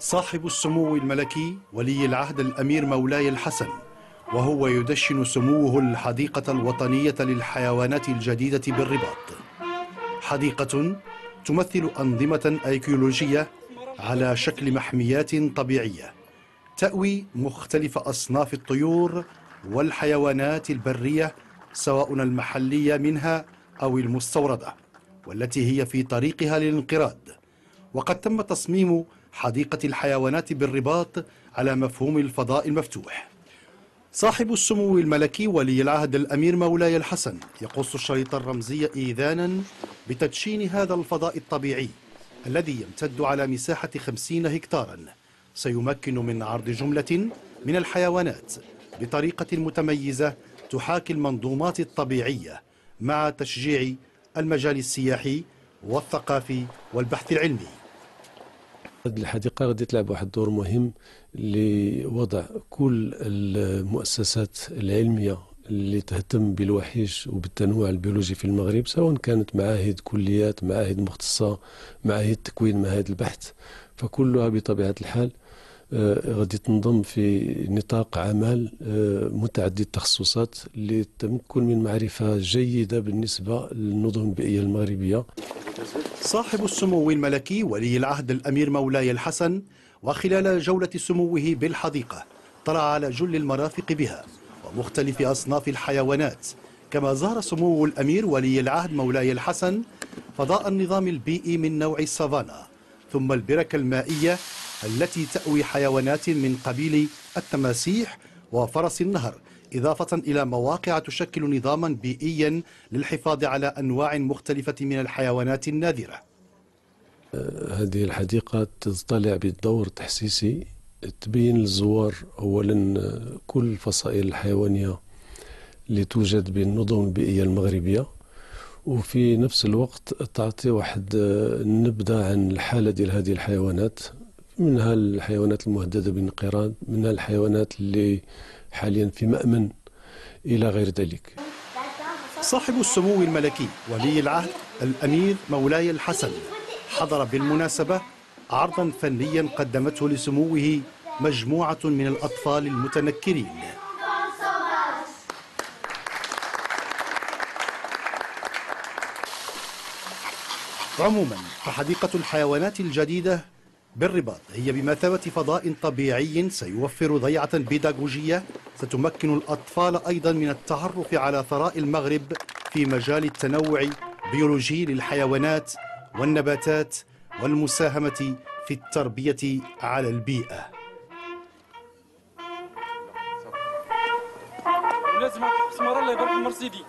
صاحب السمو الملكي ولي العهد الأمير مولاي الحسن، وهو يدشن سموه الحديقة الوطنية للحيوانات الجديدة بالرباط. حديقة تمثل أنظمة أيكولوجية على شكل محميات طبيعية تأوي مختلف أصناف الطيور والحيوانات البرية، سواء المحلية منها أو المستوردة، والتي هي في طريقها للانقراض. وقد تم تصميم حديقة الحيوانات بالرباط على مفهوم الفضاء المفتوح. صاحب السمو الملكي ولي العهد الأمير مولاي الحسن يقص الشريط الرمزي إيذانا بتدشين هذا الفضاء الطبيعي الذي يمتد على مساحة 50 هكتارا، سيمكن من عرض جملة من الحيوانات بطريقة متميزة تحاكي المنظومات الطبيعية، مع تشجيع المجال السياحي والثقافي والبحث العلمي. هذه الحديقة غادي تلعب واحد الدور مهم لوضع كل المؤسسات العلمية اللي تهتم بالوحيش وبالتنوع البيولوجي في المغرب، سواء كانت معاهد، كليات، معاهد مختصة، معاهد تكوين، معاهد البحث، فكلها بطبيعة الحال غادي تنضم في نطاق عمل متعدد التخصصات للتمكن من معرفة جيدة بالنسبة للنظم البيئية المغربية. صاحب السمو الملكي ولي العهد الأمير مولاي الحسن، وخلال جولة سموه بالحديقة طلع على جل المرافق بها ومختلف أصناف الحيوانات، كما زار سمو الأمير ولي العهد مولاي الحسن فضاء النظام البيئي من نوع السافانا، ثم البركة المائية التي تأوي حيوانات من قبيل التماسيح وفرس النهر، إضافة إلى مواقع تشكل نظاما بيئيا للحفاظ على أنواع مختلفة من الحيوانات النادرة. هذه الحديقة تطلع بدور تحسيسي تبين للزوار أولا كل الفصائل الحيوانية اللي توجد بالنظم البيئية المغربية، وفي نفس الوقت تعطي واحد نبذة عن الحالة ديال هذه الحيوانات، منها الحيوانات المهددة بالانقراض، منها الحيوانات اللي حاليا في مأمن، إلى غير ذلك. صاحب السمو الملكي ولي العهد الأمير مولاي الحسن حضر بالمناسبة عرضا فنيا قدمته لسموه مجموعة من الأطفال المتنكرين. عموما فحديقة الحيوانات الجديدة بالرباط هي بمثابة فضاء طبيعي سيوفر ضيعة بيداغوجية ستمكن الأطفال أيضا من التعرف على ثراء المغرب في مجال التنوع البيولوجي للحيوانات والنباتات والمساهمة في التربية على البيئة. لازم سمارة الله يبارك المرسيدي.